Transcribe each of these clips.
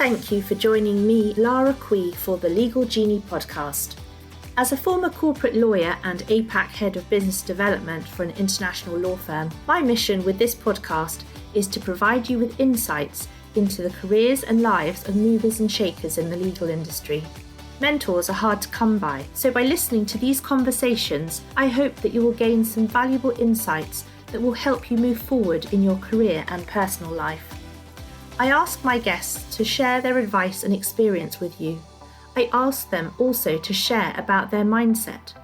thank you for joining me, Lara Quie, for the Legal Genie podcast. As a former corporate lawyer and APAC head of business development for an international law firm, my mission with this podcast is to provide you with insights into the careers and lives of movers and shakers in the legal industry. Mentors are hard to come by, so by listening to these conversations, I hope that you will gain some valuable insights that will help you move forward in your career and personal life. I ask my guests to share their advice and experience with you. I ask them also to share about their mindset.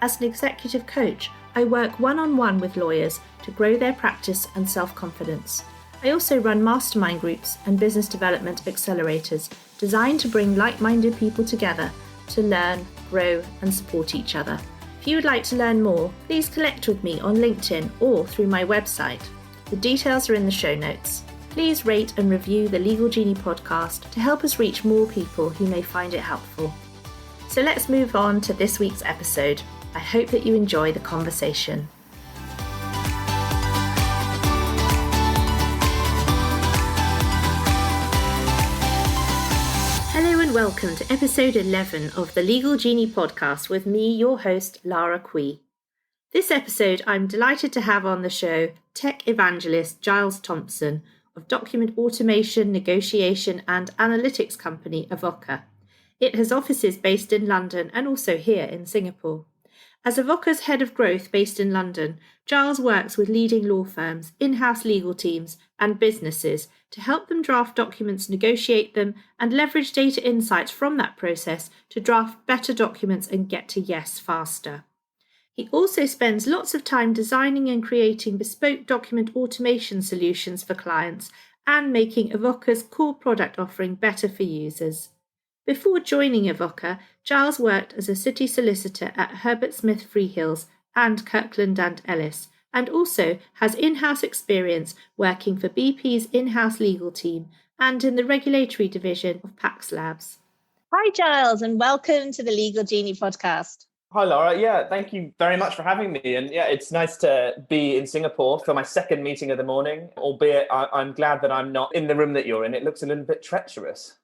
As an executive coach, I work one-on-one with lawyers to grow their practice and self-confidence. I also run mastermind groups and business development accelerators designed to bring like-minded people together to learn, grow, and support each other. If you would like to learn more, please connect with me on LinkedIn or through my website. The details are in the show notes. Please rate and review the Legal Genie podcast to help us reach more people who may find it helpful. So let's move on to this week's episode. I hope that you enjoy the conversation. Hello and welcome to episode 11 of the Legal Genie podcast with me, your host, Lara Quie. This episode, I'm delighted to have on the show tech evangelist Giles Thompson of document automation, negotiation and analytics company Avvoka. It has offices based in London and also here in Singapore. As Avvoka's head of growth based in London, Giles works with leading law firms, in-house legal teams and businesses to help them draft documents, negotiate them and leverage data insights from that process to draft better documents and get to yes faster. He also spends lots of time designing and creating bespoke document automation solutions for clients and making Avvoka's core product offering better for users. Before joining Avvoka, Giles worked as a city solicitor at Herbert Freehills and Kirkland and Ellis, and also has in-house experience working for BP's in-house legal team and in the regulatory division of PAX Labs. Hi, Giles, and welcome to the Legal Genie podcast. Hi, Laura. Yeah, thank you very much for having me. And yeah, it's nice to be in Singapore for my second meeting of the morning, albeit I'm glad that I'm not in the room that you're in. It looks a little bit treacherous.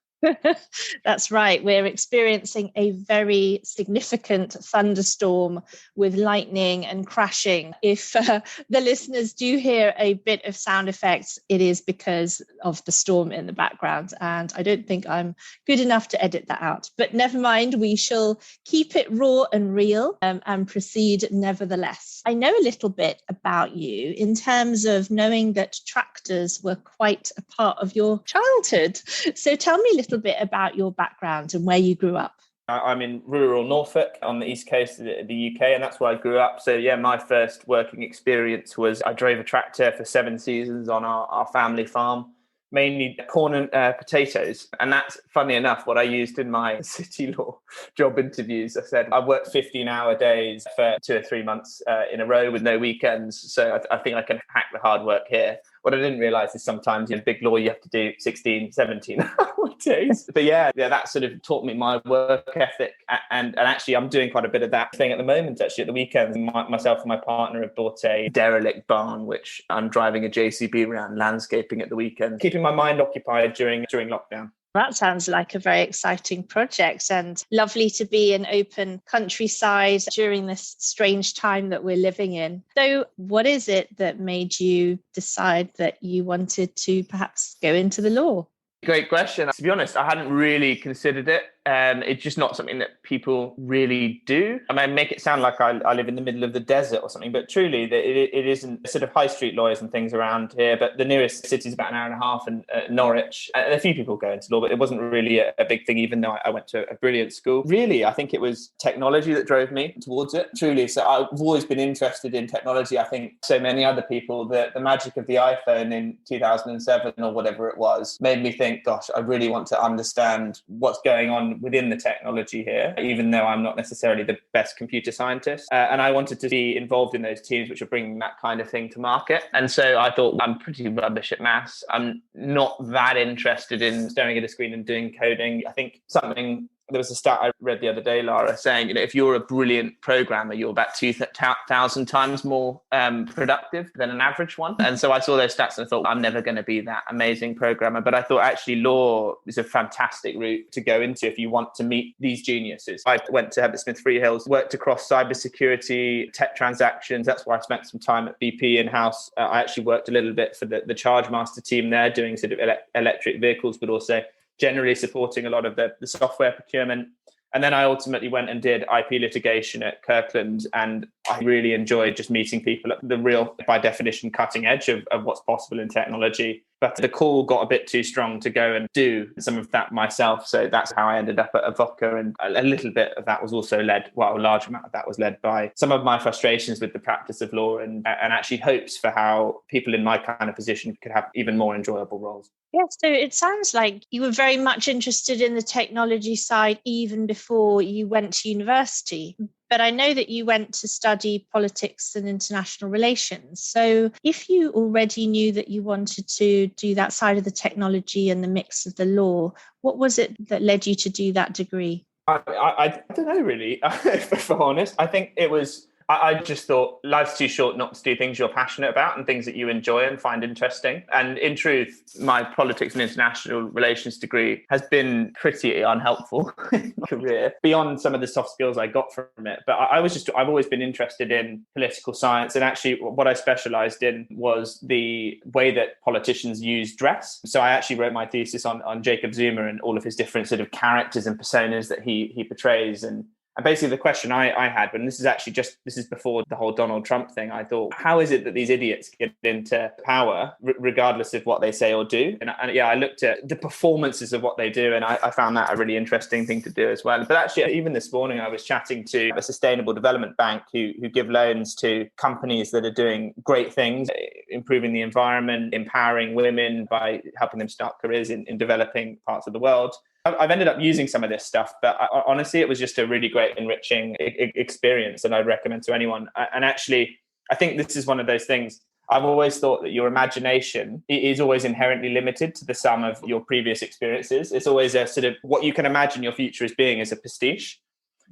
That's right. We're experiencing a very significant thunderstorm with lightning and crashing. If the listeners do hear a bit of sound effects, it is because of the storm in the background. And I don't think I'm good enough to edit that out. But never mind, we shall keep it raw and real and proceed nevertheless. I know a little bit about you in terms of knowing that tractors were quite a part of your childhood. So tell me a little bit about your background and where you grew up. I'm in rural Norfolk on the east coast of the UK, and that's where I grew up. So yeah, my first working experience was I drove a tractor for 7 seasons on our family farm, mainly corn and potatoes. And that's, funny enough, what I used in my city law job interviews. I said I worked 15-hour days for 2 or 3 months in a row with no weekends. So I think I can hack the hard work here. What I didn't realize is sometimes in big law, you have to do 16, 17-hour days. But yeah, that sort of taught me my work ethic. And actually, I'm doing quite a bit of that thing at the moment, actually, at the weekends. Myself and my partner have bought a derelict barn, which I'm driving a JCB around landscaping at the weekend, keeping my mind occupied during lockdown. That sounds like a very exciting project and lovely to be in open countryside during this strange time that we're living in. So what is it that made you decide that you wanted to perhaps go into the law? Great question. To be honest, I hadn't really considered it. It's just not something that people really do. I mean, make it sound like I live in the middle of the desert or something, but truly it isn't. Sort of high street lawyers and things around here, but the nearest city is about an hour and a half, and Norwich. And a few people go into law, but it wasn't really a big thing, even though I went to a brilliant school. Really, I think it was technology that drove me towards it, truly. So I've always been interested in technology. I think so many other people, the magic of the iPhone in 2007 or whatever it was, made me think, gosh, I really want to understand what's going on within the technology here, even though I'm not necessarily the best computer scientist. And I wanted to be involved in those teams which are bringing that kind of thing to market. And so I thought, I'm pretty rubbish at maths. I'm not that interested in staring at a screen and doing coding. I think something There was a stat I read the other day, Lara, saying, if you're a brilliant programmer, you're about 2,000 times more productive than an average one. And so I saw those stats and I thought, I'm never going to be that amazing programmer. But I thought actually law is a fantastic route to go into if you want to meet these geniuses. I went to Herbert Freehills, worked across cybersecurity, tech transactions. That's where I spent some time at BP in-house. I actually worked a little bit for the Charge Master team there, doing sort of electric vehicles, but also generally supporting a lot of the software procurement. And then I ultimately went and did IP litigation at Kirkland. And I really enjoyed just meeting people at the real, by definition, cutting edge of what's possible in technology. But the call got a bit too strong to go and do some of that myself. So that's how I ended up at Avvoka. And a little bit of that was also led, well, a large amount of that was led by some of my frustrations with the practice of law and actually hopes for how people in my kind of position could have even more enjoyable roles. Yes, so it sounds like you were very much interested in the technology side even before you went to university. But I know that you went to study politics and international relations. So if you already knew that you wanted to do that side of the technology and the mix of the law, what was it that led you to do that degree? I don't know, really, if I'm honest. I think it was... I just thought life's too short not to do things you're passionate about and things that you enjoy and find interesting. And in truth, my politics and international relations degree has been pretty unhelpful in my career, beyond some of the soft skills I got from it. But I've always been interested in political science. And actually what I specialized in was the way that politicians use dress. So I actually wrote my thesis on Jacob Zuma and all of his different sort of characters and personas that he portrays. And basically the question I had, and this is before the whole Donald Trump thing, I thought, how is it that these idiots get into power regardless of what they say or do? And I looked at the performances of what they do, and I found that a really interesting thing to do as well. But actually, even this morning, I was chatting to a sustainable development bank who give loans to companies that are doing great things, improving the environment, empowering women by helping them start careers in developing parts of the world. I've ended up using some of this stuff, but honestly, it was just a really great, enriching experience that I'd recommend to anyone. And actually, I think this is one of those things. I've always thought that your imagination is always inherently limited to the sum of your previous experiences. It's always a sort of what you can imagine your future as being is a pastiche.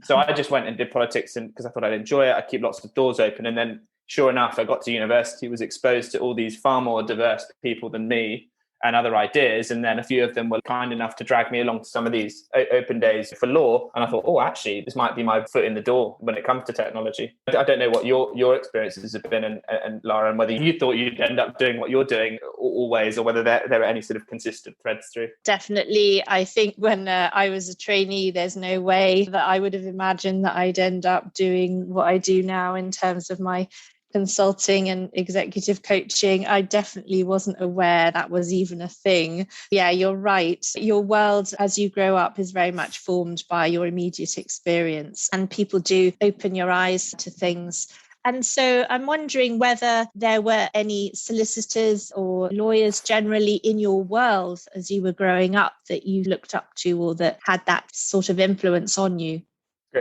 So I just went and did politics because I thought I'd enjoy it. I'd keep lots of doors open. And then sure enough, I got to university, was exposed to all these far more diverse people than me and other ideas. And then a few of them were kind enough to drag me along to some of these open days for law. And I thought, oh, actually, this might be my foot in the door when it comes to technology. I don't know what your experiences have been, and Lara, and whether you thought you'd end up doing what you're doing always, or whether there are any sort of consistent threads through. Definitely. I think when I was a trainee, there's no way that I would have imagined that I'd end up doing what I do now in terms of my consulting and executive coaching. I definitely wasn't aware that was even a thing. Yeah, you're right. Your world as you grow up is very much formed by your immediate experience, and people do open your eyes to things. And so I'm wondering whether there were any solicitors or lawyers generally in your world as you were growing up that you looked up to or that had that sort of influence on you.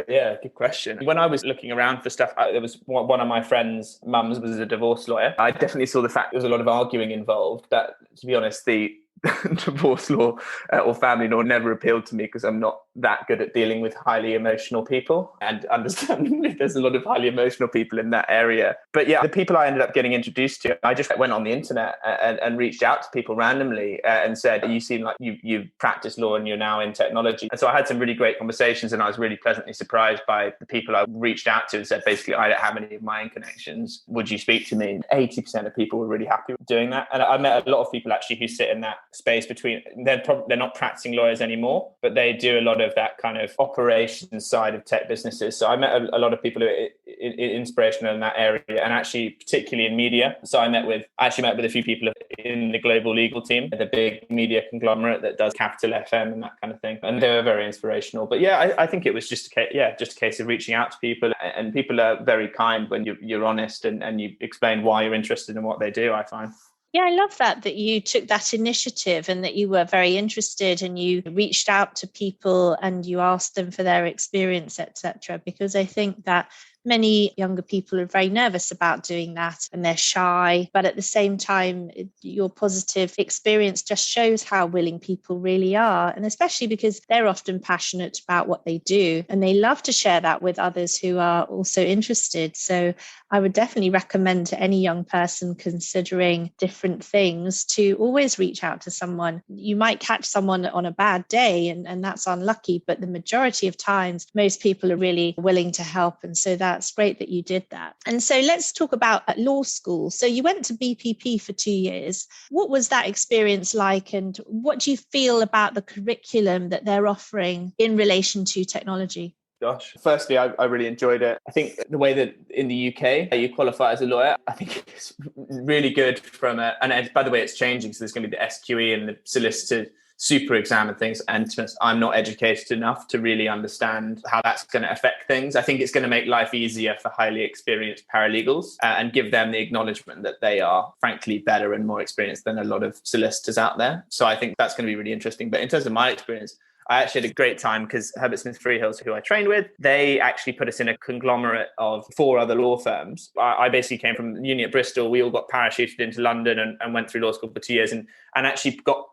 Yeah, good question. When I was looking around for stuff, there was one of my friends' mums was a divorce lawyer. I definitely saw the fact there was a lot of arguing involved. That, to be honest, the divorce law or family law never appealed to me because I'm not that good at dealing with highly emotional people. And understandably, there's a lot of highly emotional people in that area. But yeah, the people I ended up getting introduced to, I just went on the internet and reached out to people randomly and said, you seem like you practice law and you're now in technology. And so I had some really great conversations, and I was really pleasantly surprised by the people I reached out to and said, basically, I don't have any of my own connections. Would you speak to me? 80% of people were really happy with doing that. And I met a lot of people actually who sit in that space between, they're not practicing lawyers anymore, but they do a lot of that kind of operations side of tech businesses. So I met a lot of people who are inspirational in that area, and actually particularly in media. So I actually met with a few people in the global legal team, the big media conglomerate that does Capital FM and that kind of thing. And they were very inspirational. But yeah, I think it was just a case of reaching out to people, and people are very kind when you're honest and you explain why you're interested in what they do, I find. Yeah, I love that you took that initiative and that you were very interested and you reached out to people and you asked them for their experience, etc. Because I think that Many younger people are very nervous about doing that and they're shy. But at the same time, your positive experience just shows how willing people really are. And especially because they're often passionate about what they do and they love to share that with others who are also interested. So I would definitely recommend to any young person considering different things to always reach out to someone. You might catch someone on a bad day and that's unlucky, but the majority of times, most people are really willing to help. And so that's great that you did that. And so let's talk about at law school. So you went to BPP for 2 years. What was that experience like? And what do you feel about the curriculum that they're offering in relation to technology? Gosh, firstly, I really enjoyed it. I think the way that in the UK you qualify as a lawyer, I think it's really good and by the way, it's changing. So there's going to be the SQE and the solicitor super exam and things. And to be honest, I'm not educated enough to really understand how that's going to affect things. I think it's going to make life easier for highly experienced paralegals and give them the acknowledgement that they are frankly better and more experienced than a lot of solicitors out there. So I think that's going to be really interesting. But in terms of my experience, I actually had a great time because Herbert Freehills, who I trained with, they actually put us in a conglomerate of 4 other law firms. I basically came from uni at Bristol. We all got parachuted into London and went through law school for 2 years and actually got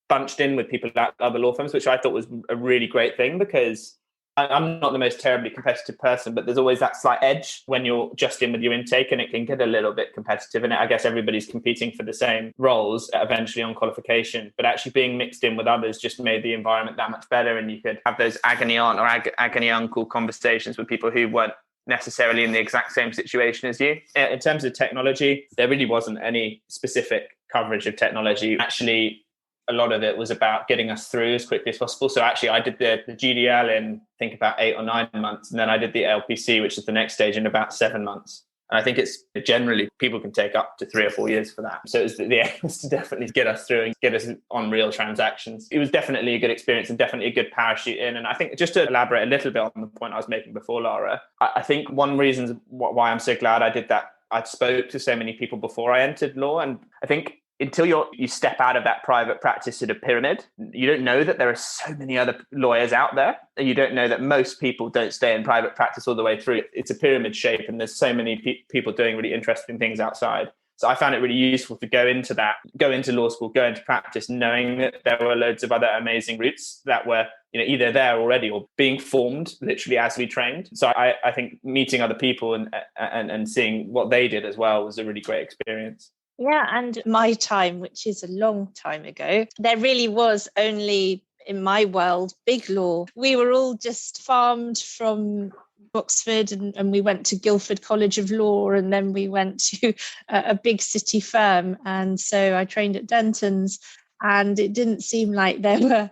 bunched in with people at other law firms, which I thought was a really great thing because I'm not the most terribly competitive person, but there's always that slight edge when you're just in with your intake and it can get a little bit competitive. And I guess everybody's competing for the same roles eventually on qualification, but actually being mixed in with others just made the environment that much better. And you could have those agony aunt or agony uncle conversations with people who weren't necessarily in the exact same situation as you. In terms of technology, there really wasn't any specific coverage of technology. Actually, a lot of it was about getting us through as quickly as possible. So actually, I did the GDL in, I think, about 8 or 9 months. And then I did the LPC, which is the next stage, in about 7 months. And I think it's generally people can take up to 3 or 4 years for that. So it was the aim was to definitely get us through and get us on real transactions. It was definitely a good experience and definitely a good parachute in. And I think just to elaborate a little bit on the point I was making before, Lara, I think one reason why I'm so glad I did that, I spoke to so many people before I entered law. And I think until you step out of that private practice sort of pyramid, you don't know that there are so many other lawyers out there. You don't know that most people don't stay in private practice all the way through. It's a pyramid shape and there's so many people doing really interesting things outside. So I found it really useful to go into law school, go into practice, knowing that there were loads of other amazing routes that were either there already or being formed literally as we trained. So I think meeting other people and seeing what they did as well was a really great experience. Yeah, and my time, which is a long time ago, there really was only, in my world, big law. We were all just farmed from Oxford and we went to Guildford College of Law and then we went to a big city firm. And so I trained at Denton's. And it didn't seem like there were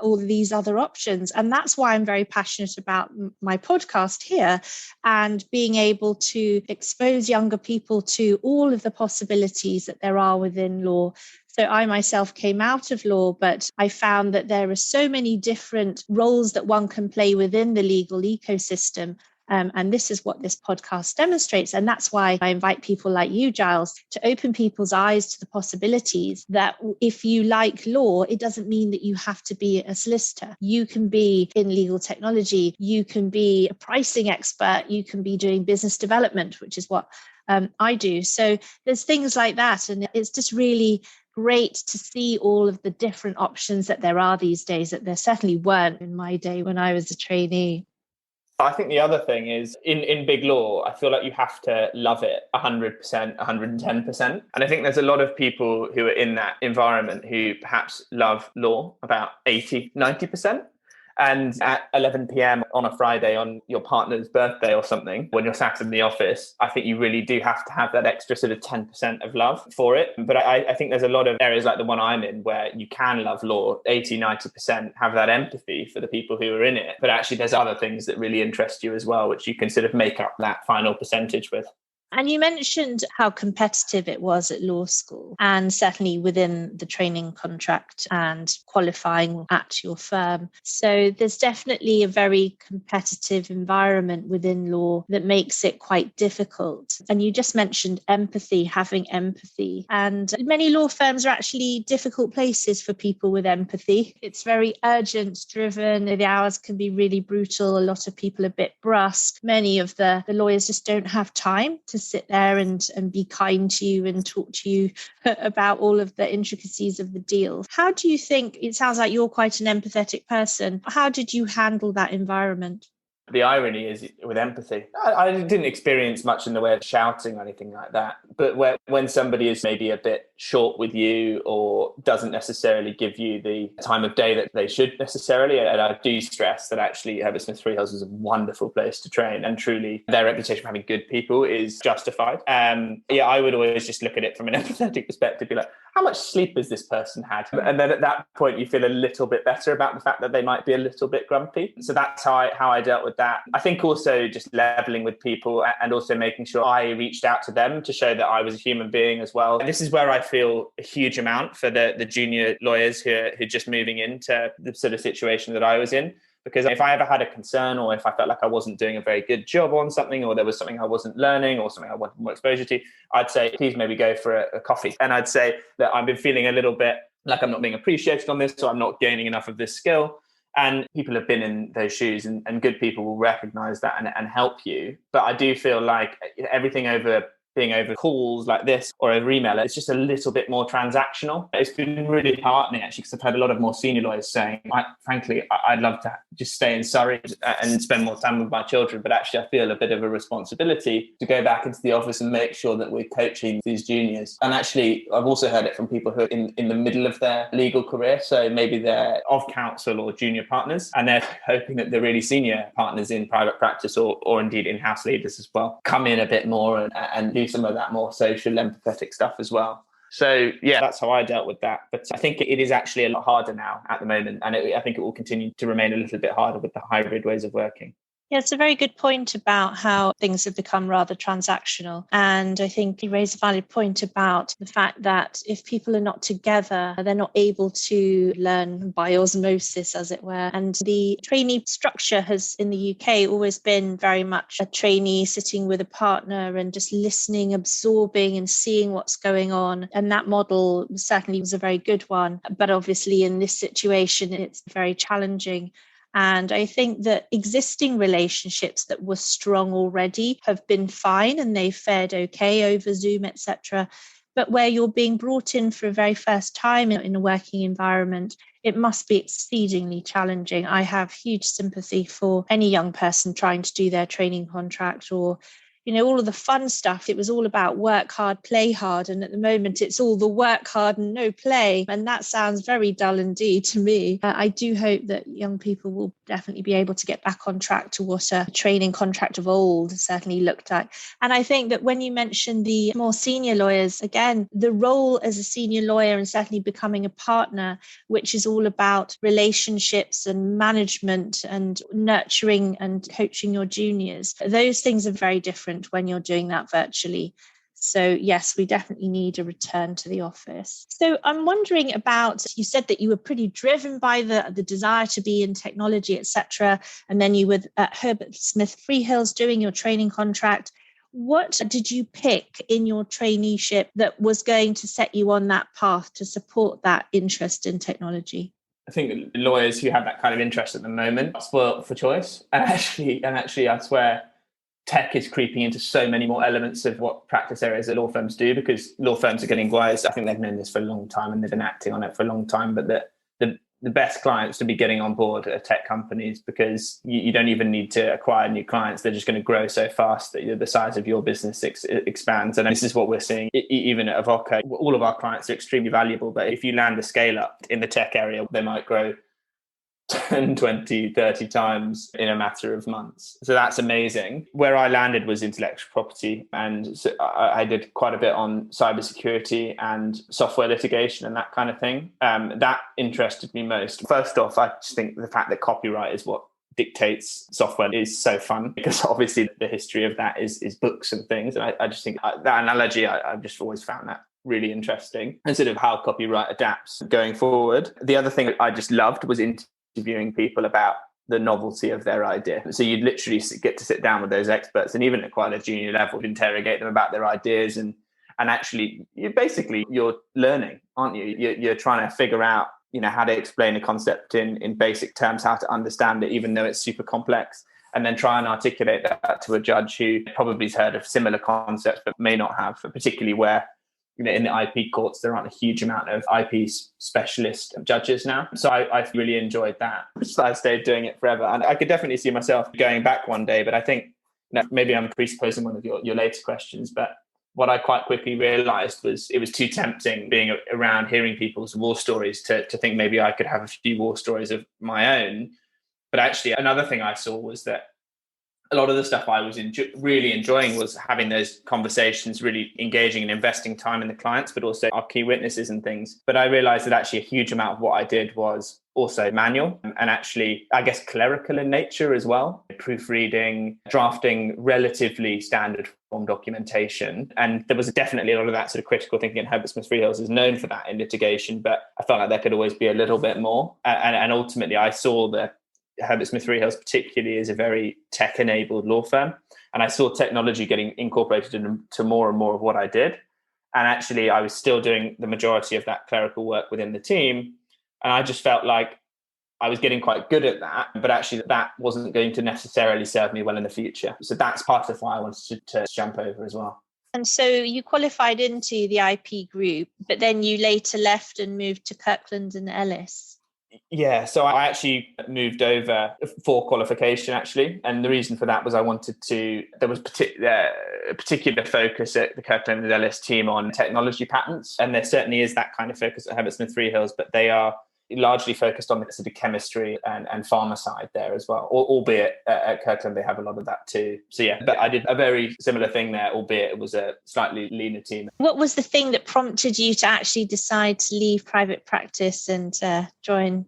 all these other options. And that's why I'm very passionate about my podcast here and being able to expose younger people to all of the possibilities that there are within law. So I myself came out of law, but I found that there are so many different roles that one can play within the legal ecosystem. And this is what this podcast demonstrates. And that's why I invite people like you, Giles, to open people's eyes to the possibilities that if you like law, it doesn't mean that you have to be a solicitor. You can be in legal technology. You can be a pricing expert. You can be doing business development, which is what I do. So there's things like that. And it's just really great to see all of the different options that there are these days that there certainly weren't in my day when I was a trainee. I think the other thing is in big law, I feel like you have to love it 100%, 110%. And I think there's a lot of people who are in that environment who perhaps love law about 80, 90%. And at 11 p.m. on a Friday on your partner's birthday or something, when you're sat in the office, I think you really do have to have that extra sort of 10% of love for it. But I think there's a lot of areas like the one I'm in where you can love law, 80, 90%, have that empathy for the people who are in it. But actually, there's other things that really interest you as well, which you can sort of make up that final percentage with. And you mentioned how competitive it was at law school, and certainly within the training contract and qualifying at your firm. So there's definitely a very competitive environment within law that makes it quite difficult. And you just mentioned empathy, having empathy. And many law firms are actually difficult places for people with empathy. It's very urgent driven. The hours can be really brutal. A lot of people are a bit brusque. Many of the lawyers just don't have time to sit there and be kind to you and talk to you about all of the intricacies of the deal. How do you think, it sounds like you're quite an empathetic person, how did you handle that environment? The irony is with empathy, I didn't experience much in the way of shouting or anything like that. But when somebody is maybe a bit short with you or doesn't necessarily give you the time of day that they should necessarily, and I do stress that actually Herbert Smith Freehills is a wonderful place to train, and truly their reputation for having good people is justified. I would always just look at it from an empathetic perspective, be like, how much sleep has this person had? And then at that point, you feel a little bit better about the fact that they might be a little bit grumpy. So that's how I dealt with that. I think also just leveling with people and also making sure I reached out to them to show that I was a human being as well. And this is where I feel a huge amount for the junior lawyers who are just moving into the sort of situation that I was in. Because if I ever had a concern, or if I felt like I wasn't doing a very good job on something, or there was something I wasn't learning, or something I wanted more exposure to, I'd say, please maybe go for a coffee. And I'd say that I've been feeling a little bit like I'm not being appreciated on this, so I'm not gaining enough of this skill. And people have been in those shoes, and good people will recognize that and help you. But I do feel like everything being over calls like this or over email, it's just a little bit more transactional. It's been really heartening, actually, because I've had a lot of more senior lawyers saying, frankly, I'd love to just stay in Surrey and spend more time with my children, but actually I feel a bit of a responsibility to go back into the office and make sure that we're coaching these juniors. And actually, I've also heard it from people who are in the middle of their legal career. So maybe they're of counsel or junior partners, and they're hoping that the really senior partners in private practice or indeed in-house leaders as well come in a bit more and do some of that more social, empathetic stuff as well. So yeah, that's how I dealt with that. But I think it is actually a lot harder now at the moment. And I think it will continue to remain a little bit harder with the hybrid ways of working. Yeah, it's a very good point about how things have become rather transactional. And I think you raise a valid point about the fact that if people are not together, they're not able to learn by osmosis, as it were. And the trainee structure has, in the UK, always been very much a trainee sitting with a partner and just listening, absorbing and seeing what's going on. And that model certainly was a very good one. But obviously in this situation, it's very challenging. And I think that existing relationships that were strong already have been fine and they've fared okay over Zoom, etc. But where you're being brought in for a very first time in a working environment, it must be exceedingly challenging. I have huge sympathy for any young person trying to do their training contract or all of the fun stuff. It was all about work hard, play hard. And at the moment, it's all the work hard and no play. And that sounds very dull indeed to me. I do hope that young people will definitely be able to get back on track to what a training contract of old certainly looked like. And I think that when you mention the more senior lawyers, again, the role as a senior lawyer and certainly becoming a partner, which is all about relationships and management and nurturing and coaching your juniors, those things are very different when you're doing that virtually. So yes, we definitely need a return to the office. So I'm wondering about, you said that you were pretty driven by the desire to be in technology, etc. And then you were at Herbert Smith Freehills doing your training contract. What did you pick in your traineeship that was going to set you on that path to support that interest in technology? I think lawyers who have that kind of interest at the moment are spoiled for choice. And actually, I swear, tech is creeping into so many more elements of what practice areas that law firms do, because law firms are getting wise. I think they've known this for a long time and they've been acting on it for a long time. But the best clients to be getting on board are tech companies, because you don't even need to acquire new clients. They're just going to grow so fast that the size of your business expands. And this is what we're seeing even at Avvoka. All of our clients are extremely valuable. But if you land a scale up in the tech area, they might grow 10, 20, 30 times in a matter of months. So that's amazing. Where I landed was intellectual property. And so I did quite a bit on cybersecurity and software litigation and that kind of thing. That interested me most. First off, I just think the fact that copyright is what dictates software is so fun, because obviously the history of that is books and things. And I just think that analogy, I've just always found that really interesting, and sort of how copyright adapts going forward. The other thing I just loved was interviewing people about the novelty of their idea. So you'd literally get to sit down with those experts, and even at quite a junior level, interrogate them about their ideas. And actually, you're learning, aren't you? You're trying to figure out, how to explain a concept in basic terms, how to understand it, even though it's super complex, and then try and articulate that to a judge who probably has heard of similar concepts, but may not have, particularly where, in the IP courts, there aren't a huge amount of IP specialist judges now. So I really enjoyed that. So I stayed doing it forever. And I could definitely see myself going back one day. But I think maybe I'm presupposing one of your later questions. But what I quite quickly realized was it was too tempting being around hearing people's war stories to think maybe I could have a few war stories of my own. But actually, another thing I saw was that a lot of the stuff I was really enjoying was having those conversations, really engaging and investing time in the clients, but also our key witnesses and things. But I realized that actually a huge amount of what I did was also manual, and actually, I guess, clerical in nature as well. Proofreading, drafting relatively standard form documentation. And there was definitely a lot of that sort of critical thinking. And Herbert Freehills is known for that in litigation, but I felt like there could always be a little bit more. And ultimately, I saw the Herbert Freehills particularly is a very tech-enabled law firm. And I saw technology getting incorporated into more and more of what I did. And actually, I was still doing the majority of that clerical work within the team. And I just felt like I was getting quite good at that, but actually that wasn't going to necessarily serve me well in the future. So that's part of why I wanted to jump over as well. And so you qualified into the IP group, but then you later left and moved to Kirkland and Ellis. Yeah, so I actually moved over for qualification, actually. And the reason for that was there was a particular focus at the Kirkland and Ellis team on technology patents. And there certainly is that kind of focus at Herbert Freehills, but they are largely focused on the sort of chemistry and pharma side there as well, albeit at Kirkland they have a lot of that too. So yeah, but I did a very similar thing there, albeit it was a slightly leaner team. What was the thing that prompted you to actually decide to leave private practice and join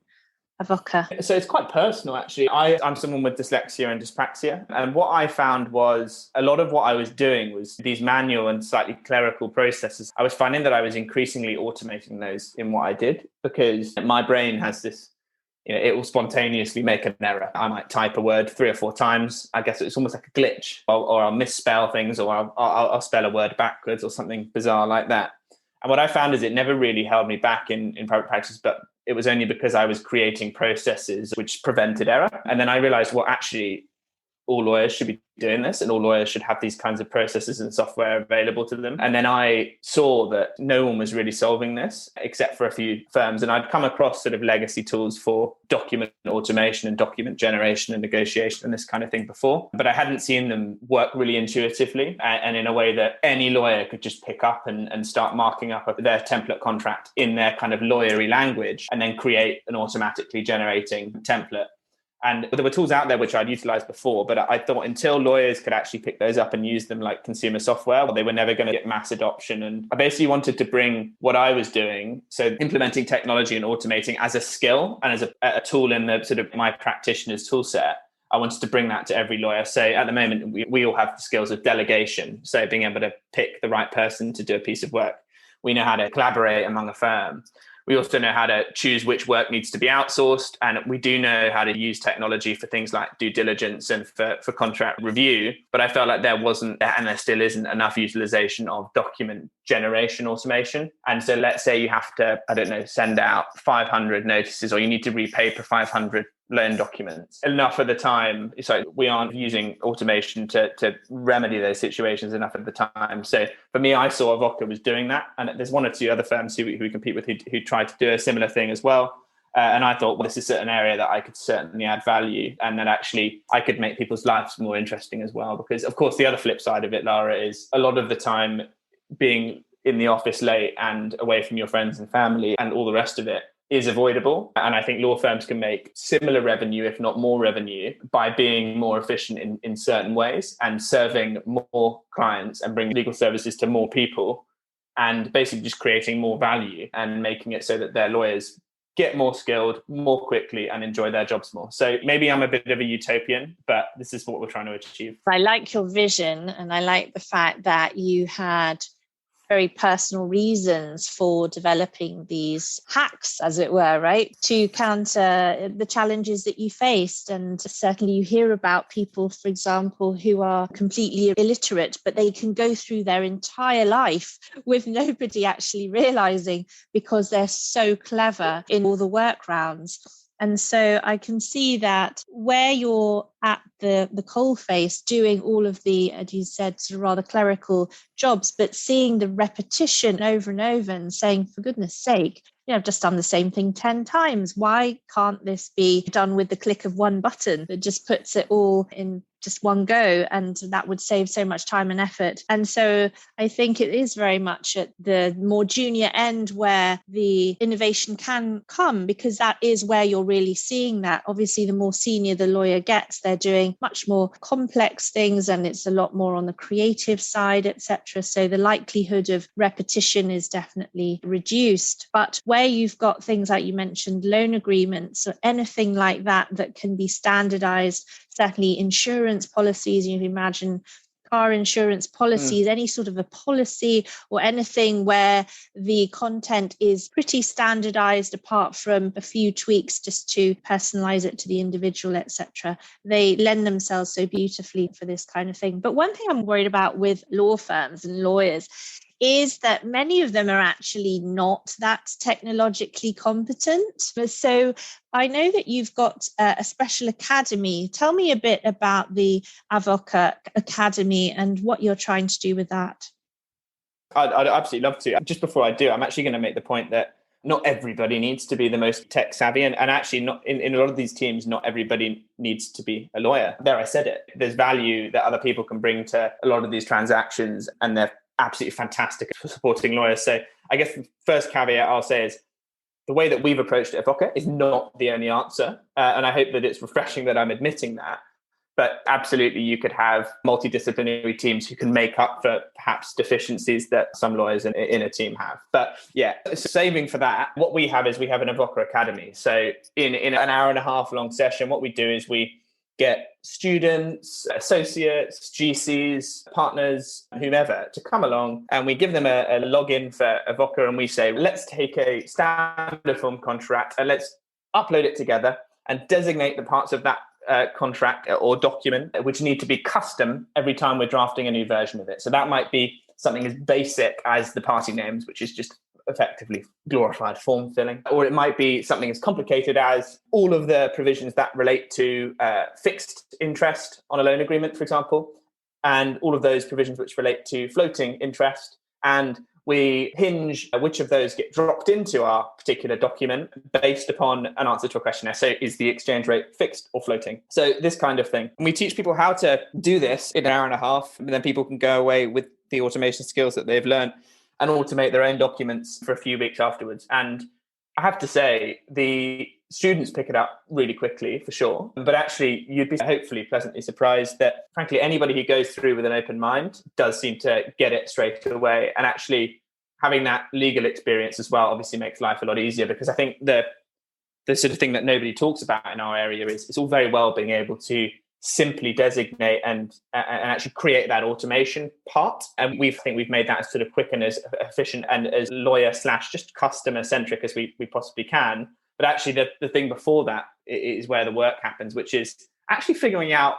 Avvoka? So it's quite personal, actually. I'm someone with dyslexia and dyspraxia. And what I found was a lot of what I was doing was these manual and slightly clerical processes. I was finding that I was increasingly automating those in what I did, because my brain has this, it will spontaneously make an error. I might type a word 3 or 4 times. I guess it's almost like a glitch, or I'll misspell things, or I'll spell a word backwards or something bizarre like that. And what I found is it never really held me back in private practice, but it was only because I was creating processes which prevented error. And then I realized, well, actually, all lawyers should be doing this, and all lawyers should have these kinds of processes and software available to them. And then I saw that no one was really solving this except for a few firms. And I'd come across sort of legacy tools for document automation and document generation and negotiation and this kind of thing before, but I hadn't seen them work really intuitively and in a way that any lawyer could just pick up and start marking up their template contract in their kind of lawyery language and then create an automatically generating template. And there were tools out there which I'd utilized before, but I thought until lawyers could actually pick those up and use them like consumer software, they were never going to get mass adoption. And I basically wanted to bring what I was doing, so implementing technology and automating as a skill and as a tool in the sort of my practitioner's tool set. I wanted to bring that to every lawyer. So at the moment, we all have the skills of delegation. So being able to pick the right person to do a piece of work. We know how to collaborate among a firm. We also know how to choose which work needs to be outsourced. And we do know how to use technology for things like due diligence and for contract review. But I felt like there wasn't, and there still isn't, enough utilization of document generation automation. And so let's say you have to, send out 500 notices, or you need to repaper 500 loan documents. Enough of the time, we aren't using automation to remedy those situations enough of the time. So for me, I saw Avvoka was doing that. And there's 1 or 2 other firms who we compete with who tried to do a similar thing as well. And I thought, well, this is an area that I could certainly add value, and that actually I could make people's lives more interesting as well. Because, of course, the other flip side of it, Lara, is a lot of the time being in the office late and away from your friends and family and all the rest of it is avoidable. And I think law firms can make similar revenue, if not more revenue, by being more efficient in certain ways and serving more clients and bringing legal services to more people, and basically just creating more value and making it so that their lawyers get more skilled more quickly and enjoy their jobs more. So maybe I'm a bit of a utopian, but this is what we're trying to achieve. I like your vision, and I like the fact that you had very personal reasons for developing these hacks, as it were, right, to counter the challenges that you faced. And certainly you hear about people, for example, who are completely illiterate, but they can go through their entire life with nobody actually realizing, because they're so clever in all the workarounds. And so I can see that where you're at the coalface doing all of the, as you said, sort of rather clerical jobs, but seeing the repetition over and over and saying, for goodness sake, I've just done the same thing 10 times. Why can't this be done with the click of one button that just puts it all in just one go? And that would save so much time and effort. And so I think it is very much at the more junior end where the innovation can come, because that is where you're really seeing that. Obviously, the more senior the lawyer gets, they're doing much more complex things, and it's a lot more on the creative side, etc. So the likelihood of repetition is definitely reduced. But where you've got things like you mentioned, loan agreements or anything like that can be standardized, certainly insurance policies, you imagine car insurance policies, any sort of a policy or anything where the content is pretty standardized apart from a few tweaks just to personalize it to the individual, etc. They lend themselves so beautifully for this kind of thing. But one thing I'm worried about with law firms and lawyers is that many of them are actually not that technologically competent. So I know that you've got a special academy. Tell me a bit about the Avvoka Academy and what you're trying to do with that. I'd absolutely love to. Just before I do, I'm actually going to make the point that not everybody needs to be the most tech savvy. And actually, not in a lot of these teams, not everybody needs to be a lawyer. There, I said it. There's value that other people can bring to a lot of these transactions, and they're absolutely fantastic for supporting lawyers. So I guess the first caveat I'll say is the way that we've approached Avvoka is not the only answer. And I hope that it's refreshing that I'm admitting that. But absolutely, you could have multidisciplinary teams who can make up for perhaps deficiencies that some lawyers in a team have. But yeah, saving for that, what we have is we have an Avvoka Academy. So in an hour and a half long session, what we do is we get students, associates, GCs, partners, whomever to come along, and we give them a login for Avvoka, and we say, let's take a standard form contract and let's upload it together and designate the parts of that contract or document which need to be custom every time we're drafting a new version of it. So that might be something as basic as the party names, which is just effectively glorified form filling, or it might be something as complicated as all of the provisions that relate to fixed interest on a loan agreement, for example, and all of those provisions which relate to floating interest. And we hinge which of those get dropped into our particular document based upon an answer to a questionnaire. So is the exchange rate fixed or floating? So this kind of thing. And we teach people how to do this in an hour and a half, and then people can go away with the automation skills that they've learned and automate their own documents for a few weeks afterwards. And I have to say, the students pick it up really quickly, for sure. But actually, you'd be hopefully pleasantly surprised that, frankly, anybody who goes through with an open mind does seem to get it straight away. And actually, having that legal experience as well obviously makes life a lot easier, because I think the sort of thing that nobody talks about in our area is it's all very well being able to simply designate and actually create that automation part. And I think we've made that as sort of quick and as efficient and as lawyer / just customer centric as we possibly can. But actually the thing before that is where the work happens, which is actually figuring out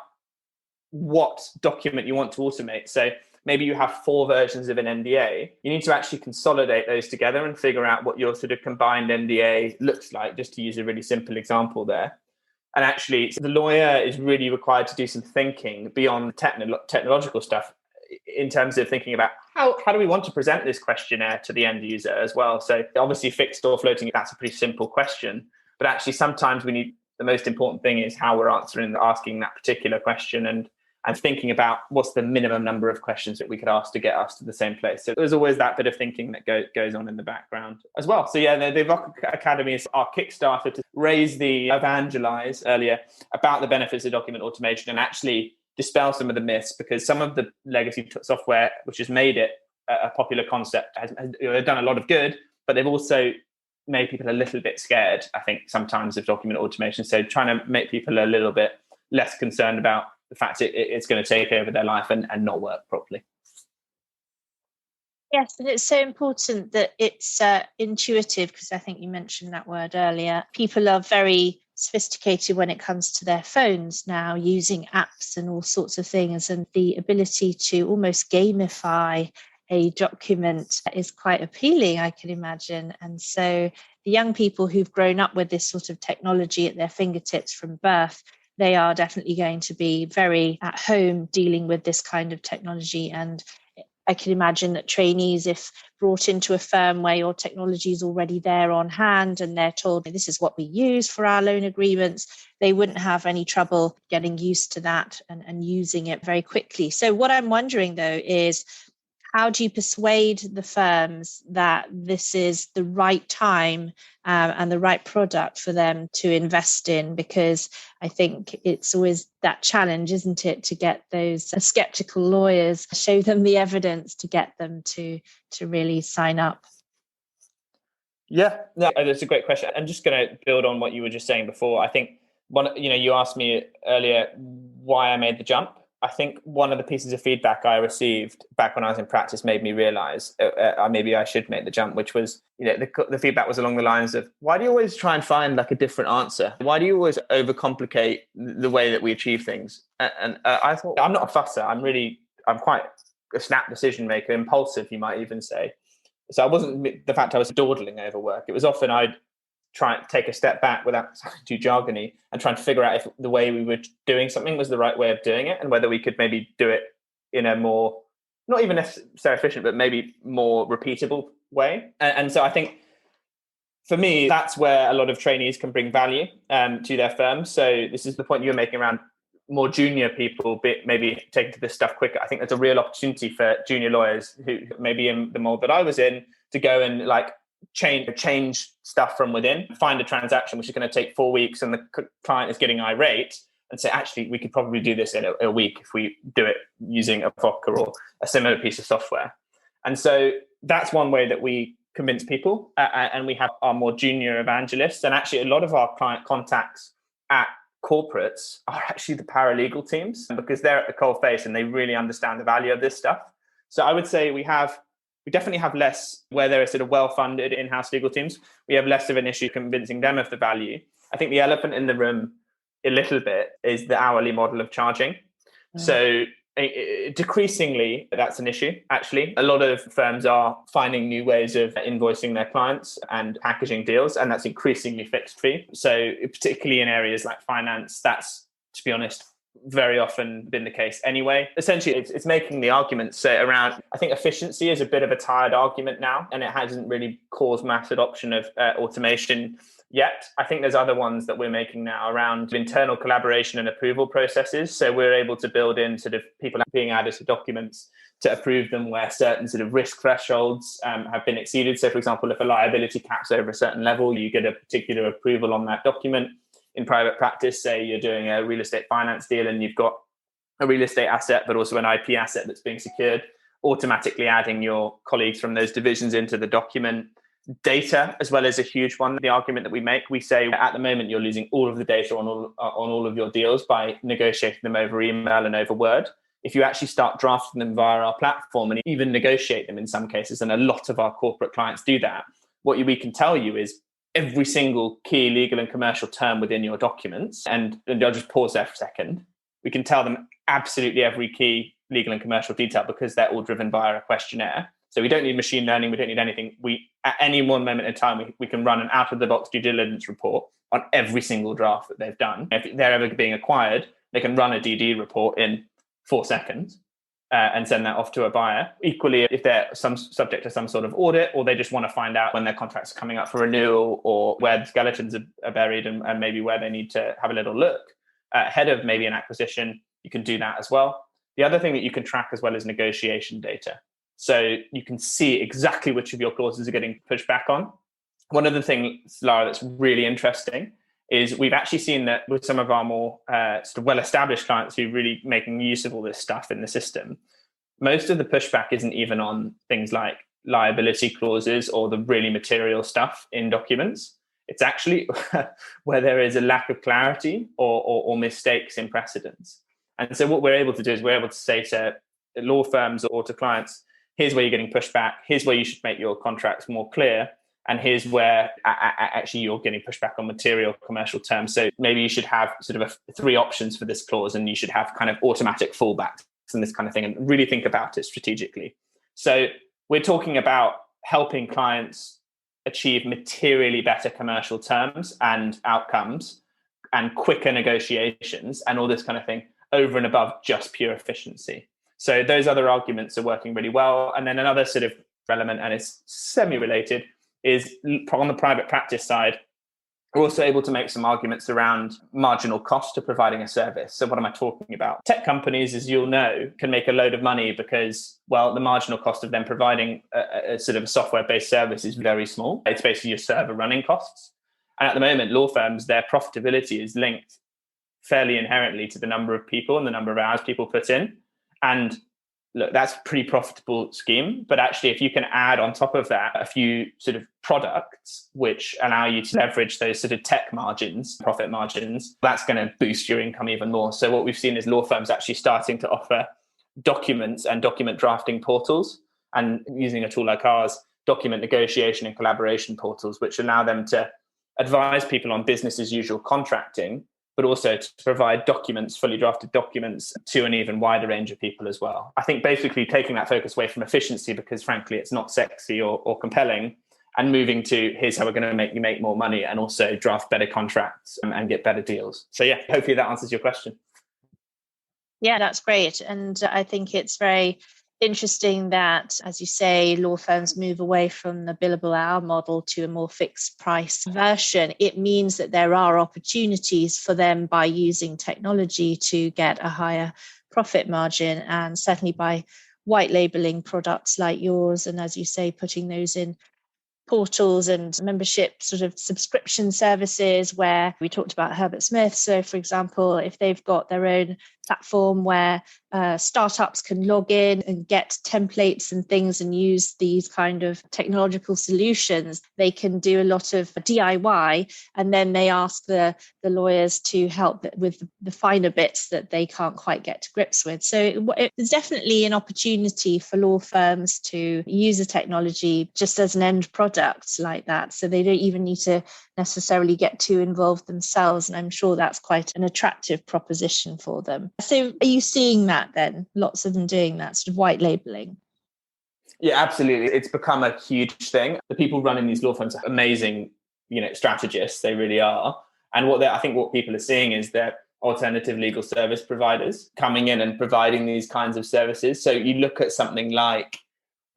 what document you want to automate. So maybe you have 4 versions of an NDA. You need to actually consolidate those together and figure out what your sort of combined NDA looks like, just to use a really simple example there. And actually, the lawyer is really required to do some thinking beyond technological stuff in terms of thinking about how do we want to present this questionnaire to the end user as well. So obviously fixed or floating, that's a pretty simple question. But actually, sometimes the most important thing is how we're asking that particular question and thinking about what's the minimum number of questions that we could ask to get us to the same place. So there's always that bit of thinking that goes on in the background as well. So yeah, the Avvoka Academy is our Kickstarter to evangelize earlier about the benefits of document automation and actually dispel some of the myths, because some of the legacy software, which has made it a popular concept, has done a lot of good, but they've also made people a little bit scared, I think, sometimes of document automation. So trying to make people a little bit less concerned about the fact it's going to take over their life and not work properly. Yes, and it's so important that it's intuitive, because I think you mentioned that word earlier. People are very sophisticated when it comes to their phones now, using apps and all sorts of things, and the ability to almost gamify a document is quite appealing, I can imagine. And so the young people who've grown up with this sort of technology at their fingertips from birth, they are definitely going to be very at home dealing with this kind of technology. And I can imagine that trainees, if brought into a firm where your technology is already there on hand and they're told this is what we use for our loan agreements, they wouldn't have any trouble getting used to that and using it very quickly. So what I'm wondering, though, is how do you persuade the firms that this is the right time and the right product for them to invest in? Because I think it's always that challenge, isn't it, to get those skeptical lawyers, show them the evidence to get them to really sign up. Yeah, no, that's a great question. I'm just going to build on what you were just saying before. I think you asked me earlier why I made the jump. I think one of the pieces of feedback I received back when I was in practice made me realize maybe I should make the jump, which was, the feedback was along the lines of, why do you always try and find like a different answer? Why do you always overcomplicate the way that we achieve things? And I thought, I'm not a fusser. I'm quite a snap decision maker, impulsive, you might even say. So I wasn't the fact I was dawdling over work. It was often I'd try and take a step back without sounding too jargony and try and figure out if the way we were doing something was the right way of doing it, and whether we could maybe do it in a more, not even necessarily efficient, but maybe more repeatable way. And so I think for me, that's where a lot of trainees can bring value to their firms. So this is the point you were making around more junior people maybe taking to this stuff quicker. I think there's a real opportunity for junior lawyers who maybe in the mold that I was in to go and like change stuff from within, find a transaction which is going to take 4 weeks and the client is getting irate, and say, actually, we could probably do this in a week if we do it using Avvoka or a similar piece of software. And so that's one way that we convince people. And we have our more junior evangelists. And actually, a lot of our client contacts at corporates are actually the paralegal teams, because they're at the coalface and they really understand the value of this stuff. So I would say we definitely have less, where there are sort of well-funded in-house legal teams, we have less of an issue convincing them of the value. I think the elephant in the room a little bit is the hourly model of charging. So decreasingly, that's an issue, actually. A lot of firms are finding new ways of invoicing their clients and packaging deals, and that's increasingly fixed fee. So particularly in areas like finance, that's, to be honest, very often been the case anyway. Essentially, it's making the arguments around, I think efficiency is a bit of a tired argument now, and it hasn't really caused mass adoption of automation yet. I think there's other ones that we're making now around internal collaboration and approval processes. So we're able to build in sort of people being added to documents to approve them where certain sort of risk thresholds have been exceeded. So for example, if a liability cap's over a certain level, you get a particular approval on that document. In private practice, say you're doing a real estate finance deal and you've got a real estate asset, but also an IP asset that's being secured, automatically adding your colleagues from those divisions into the document. Data as well is a huge one. The argument that we make, we say at the moment you're losing all of the data on all of your deals by negotiating them over email and over Word. If you actually start drafting them via our platform and even negotiate them in some cases, and a lot of our corporate clients do that, what we can tell you is every single key legal and commercial term within your documents, and I'll just pause there for a second. We can tell them absolutely every key legal and commercial detail because they're all driven via a questionnaire. So we don't need machine learning. We don't need anything. At any one moment in time, we can run an out-of-the-box due diligence report on every single draft that they've done. If they're ever being acquired, they can run a DD report in 4 seconds and send that off to a buyer. Equally, if they're subject to some sort of audit, or they just want to find out when their contracts are coming up for renewal, or where the skeletons are buried and maybe where they need to have a little look ahead of maybe an acquisition, you can do that as well. The other thing that you can track as well is negotiation data. So you can see exactly which of your clauses are getting pushed back on. One of the things, Lara, that's really interesting is we've actually seen that with some of our more sort of well-established clients who are really making use of all this stuff in the system, most of the pushback isn't even on things like liability clauses or the really material stuff in documents. It's actually where there is a lack of clarity or mistakes in precedents. And so what we're able to do is we're able to say to law firms or to clients, here's where you're getting pushed back, here's where you should make your contracts more clear, and here's where actually you're getting pushed back on material commercial terms. So maybe you should have sort of three options for this clause, and you should have kind of automatic fallbacks and this kind of thing, and really think about it strategically. So we're talking about helping clients achieve materially better commercial terms and outcomes and quicker negotiations and all this kind of thing over and above just pure efficiency. So those other arguments are working really well. And then another sort of element, and it's semi-related, is on the private practice side, we're also able to make some arguments around marginal cost of providing a service. So what am I talking about? Tech companies, as you'll know, can make a load of money because, well, the marginal cost of them providing a sort of software-based service is very small. It's basically your server running costs. And at the moment, law firms, their profitability is linked fairly inherently to the number of people and the number of hours people put in. And look, that's a pretty profitable scheme. But actually, if you can add on top of that a few sort of products which allow you to leverage those sort of tech margins, profit margins, that's going to boost your income even more. So what we've seen is law firms actually starting to offer documents and document drafting portals, and using a tool like ours, document negotiation and collaboration portals, which allow them to advise people on business as usual contracting, but also to provide documents, fully drafted documents, to an even wider range of people as well. I think basically taking that focus away from efficiency, because frankly, it's not sexy or compelling, and moving to here's how we're going to make you make more money and also draft better contracts and get better deals. So yeah, hopefully that answers your question. Yeah, that's great. And I think it's very interesting that, as you say, law firms move away from the billable hour model to a more fixed price version. It means that there are opportunities for them by using technology to get a higher profit margin, and certainly by white labeling products like yours. And as you say, putting those in portals and membership sort of subscription services, where we talked about Herbert Smith. So for example, if they've got their own platform where startups can log in and get templates and things and use these kind of technological solutions, they can do a lot of DIY, and then they ask the lawyers to help with the finer bits that they can't quite get to grips with. So it's definitely an opportunity for law firms to use the technology just as an end product like that. So they don't even need to necessarily get too involved themselves. And I'm sure that's quite an attractive proposition for them. So are you seeing that then? Lots of them doing that sort of white labeling? Yeah, absolutely. It's become a huge thing. The people running these law firms are amazing, strategists. They really are. And I think what people are seeing is that alternative legal service providers coming in and providing these kinds of services. So you look at something like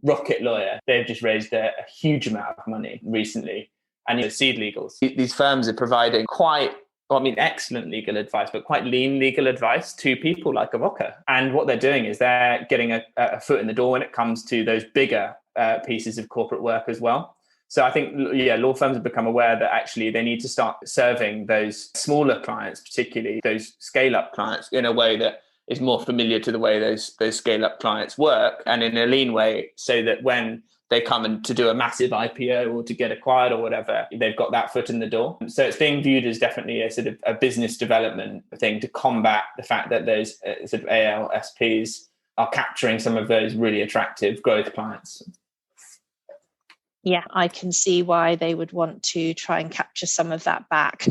Rocket Lawyer. They've just raised a huge amount of money recently. And Seed Legals. These firms are providing excellent legal advice, but quite lean legal advice to people like Avvoka. And what they're doing is they're getting a foot in the door when it comes to those bigger pieces of corporate work as well. So I think, law firms have become aware that actually they need to start serving those smaller clients, particularly those scale-up clients, in a way that is more familiar to the way those scale-up clients work, and in a lean way, so that when they come in to do a massive IPO or to get acquired or whatever, they've got that foot in the door. So it's being viewed as definitely a sort of a business development thing to combat the fact that those sort of ALSPs are capturing some of those really attractive growth clients. Yeah, I can see why they would want to try and capture some of that back.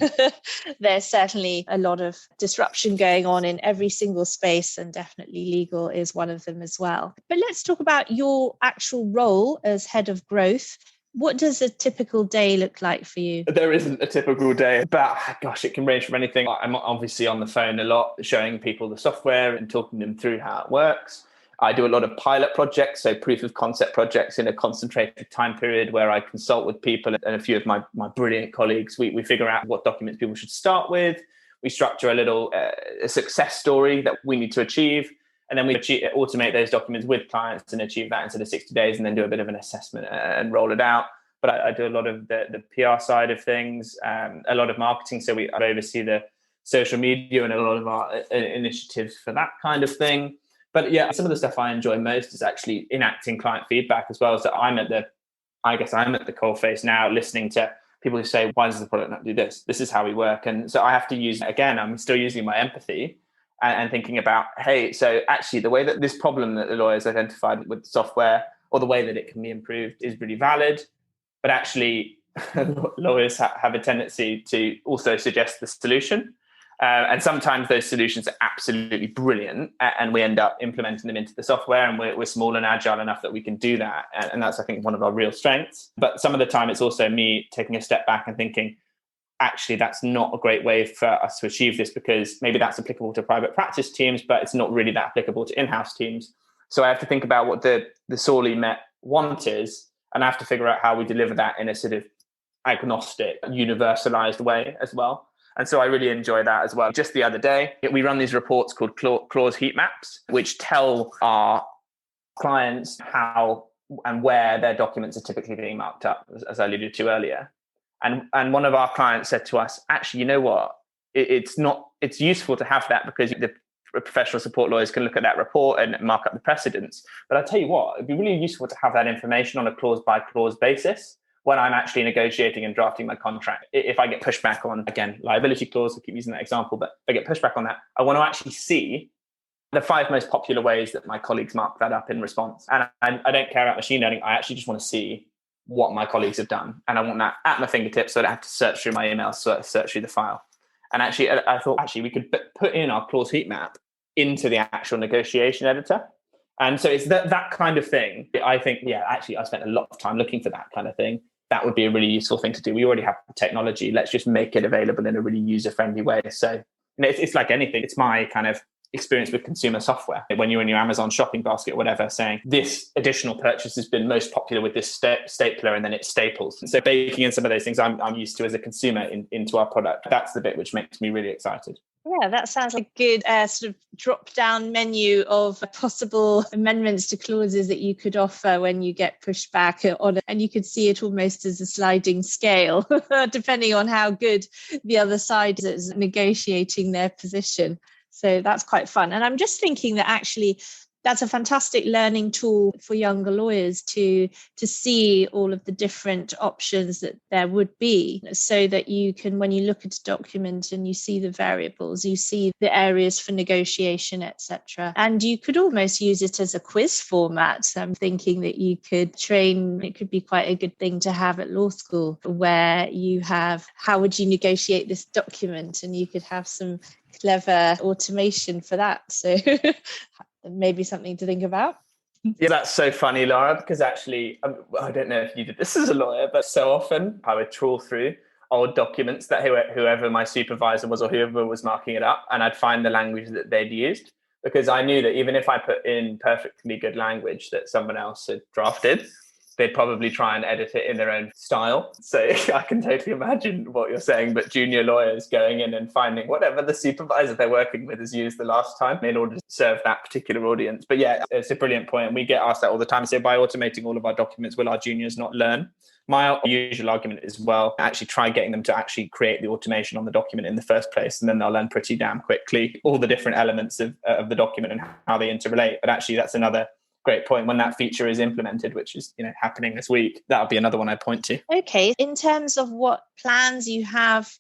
There's certainly a lot of disruption going on in every single space, and definitely legal is one of them as well. But let's talk about your actual role as head of growth. What does a typical day look like for you? There isn't a typical day, but it can range from anything. I'm obviously on the phone a lot, showing people the software and talking them through how it works. I do a lot of pilot projects, so proof of concept projects in a concentrated time period, where I consult with people and a few of my brilliant colleagues. We figure out what documents people should start with. We structure a little a success story that we need to achieve. And then we automate those documents with clients and achieve that in sort of 60 days, and then do a bit of an assessment and roll it out. But I do a lot of the PR side of things, a lot of marketing. So I oversee the social media and a lot of our initiatives for that kind of thing. But yeah, some of the stuff I enjoy most is actually enacting client feedback as well. So I'm at the coalface now, listening to people who say, why does the product not do this? This is how we work. And so I have to use, again, I'm still using my empathy and thinking about, hey, so actually the way that this problem that the lawyers identified with software, or the way that it can be improved, is really valid. But actually, lawyers have a tendency to also suggest the solution. And sometimes those solutions are absolutely brilliant, and we end up implementing them into the software, and we're small and agile enough that we can do that. And that's, I think, one of our real strengths. But some of the time, it's also me taking a step back and thinking, actually, that's not a great way for us to achieve this, because maybe that's applicable to private practice teams, but it's not really that applicable to in-house teams. So I have to think about what the sorely met want is, and I have to figure out how we deliver that in a sort of agnostic, universalized way as well. And so I really enjoy that as well. Just the other day, we run these reports called clause heat maps, which tell our clients how and where their documents are typically being marked up, as I alluded to earlier. And one of our clients said to us, actually, you know what? It's useful to have that, because the professional support lawyers can look at that report and mark up the precedents. But I tell you what, it'd be really useful to have that information on a clause by clause basis when I'm actually negotiating and drafting my contract. If I get pushback on, again, liability clause, I keep using that example, but if I get pushback on that, I want to actually see the 5 most popular ways that my colleagues mark that up in response. And I don't care about machine learning. I actually just want to see what my colleagues have done. And I want that at my fingertips, so I don't have to search through my emails, search through the file. And actually, I thought, we could put in our clause heat map into the actual negotiation editor. And so it's that kind of thing. I think, I spent a lot of time looking for that kind of thing. That would be a really useful thing to do. We already have the technology. Let's just make it available in a really user-friendly way. So it's like anything. It's my kind of experience with consumer software. When you're in your Amazon shopping basket or whatever, saying this additional purchase has been most popular with this stapler, and then it staples. And so baking in some of those things I'm used to as a consumer into our product. That's the bit which makes me really excited. Yeah, that sounds like a good sort of drop-down menu of possible amendments to clauses that you could offer when you get pushed back on it. And you could see it almost as a sliding scale, depending on how good the other side is negotiating their position. So that's quite fun. And I'm just thinking that actually that's a fantastic learning tool for younger lawyers to see all of the different options that there would be, so that you can, when you look at a document and you see the variables, you see the areas for negotiation, etc. And you could almost use it as a quiz format. I'm thinking that you could train, it could be quite a good thing to have at law school, where you have, how would you negotiate this document? And you could have some clever automation for that. So maybe something to think about. Yeah, that's so funny, Lara, because actually, I don't know if you did this as a lawyer, but so often I would trawl through old documents that whoever my supervisor was or whoever was marking it up, and I'd find the language that they'd used, because I knew that even if I put in perfectly good language that someone else had drafted, they'd probably try and edit it in their own style. So I can totally imagine what you're saying, but junior lawyers going in and finding whatever the supervisor they're working with has used the last time in order to serve that particular audience. But yeah, it's a brilliant point. And we get asked that all the time. So by automating all of our documents, will our juniors not learn? My usual argument is, well, actually try getting them to actually create the automation on the document in the first place, and then they'll learn pretty damn quickly all the different elements of the document and how they interrelate. But actually, that's another great point. When that feature is implemented, which is happening this week, that'll be another one I point to. Okay, in terms of what plans you have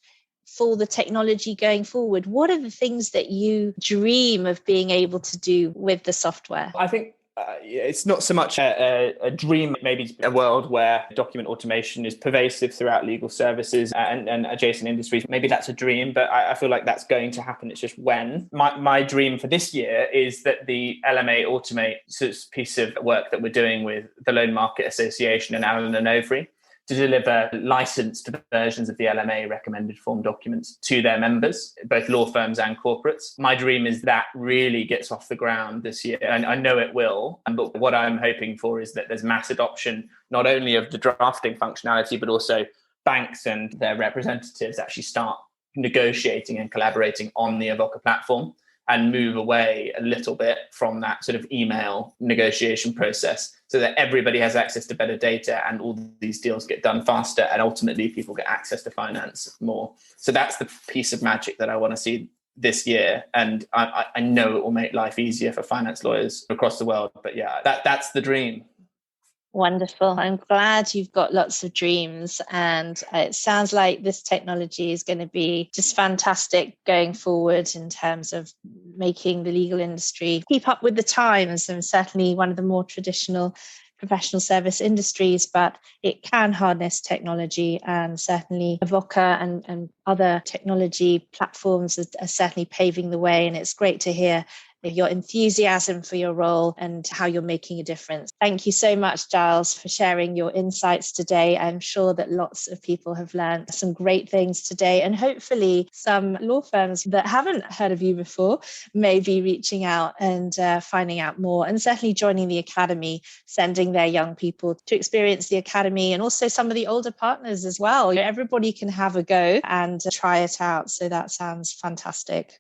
for the technology going forward, what are the things that you dream of being able to do with the software? I think it's not so much a dream, maybe a world where document automation is pervasive throughout legal services and adjacent industries. Maybe that's a dream, but I feel like that's going to happen. It's just when. My dream for this year is that the LMA Automate piece of work that we're doing with the Loan Market Association and Allen and Overy to deliver licensed versions of the LMA recommended form documents to their members, both law firms and corporates. My dream is that really gets off the ground this year, and I know it will. But what I'm hoping for is that there's mass adoption, not only of the drafting functionality, but also banks and their representatives actually start negotiating and collaborating on the Avvoka platform and move away a little bit from that sort of email negotiation process, so that everybody has access to better data and all these deals get done faster, and ultimately people get access to finance more. So that's the piece of magic that I want to see this year, and I know it will make life easier for finance lawyers across the world. But yeah, that's the dream. Wonderful. I'm glad you've got lots of dreams, and it sounds like this technology is going to be just fantastic going forward in terms of making the legal industry keep up with the times, and certainly one of the more traditional professional service industries, but it can harness technology, and certainly Avvoka and other technology platforms are certainly paving the way. And it's great to hear your enthusiasm for your role and how you're making a difference. Thank you so much, Giles, for sharing your insights today. I'm sure that lots of people have learned some great things today, and hopefully some law firms that haven't heard of you before may be reaching out and finding out more, and certainly joining the academy, sending their young people to experience the academy, and also some of the older partners as well. Everybody can have a go and try it out. So that sounds fantastic.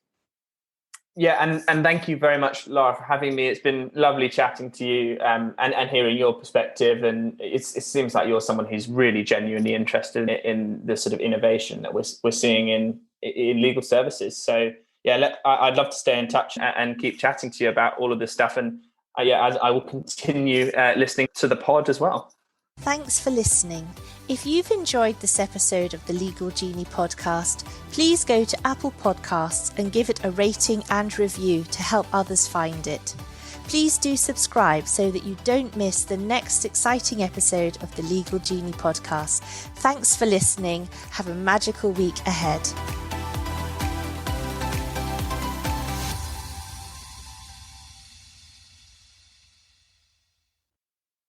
Yeah, and thank you very much, Lara, for having me. It's been lovely chatting to you and hearing your perspective. And it seems like you're someone who's really genuinely interested in the sort of innovation that we're seeing in legal services. So yeah, I'd love to stay in touch and keep chatting to you about all of this stuff. And I will continue listening to the pod as well. Thanks for listening. If you've enjoyed this episode of the Legal Genie podcast, please go to Apple Podcasts and give it a rating and review to help others find it. Please do subscribe so that you don't miss the next exciting episode of the Legal Genie podcast. Thanks for listening. Have a magical week ahead.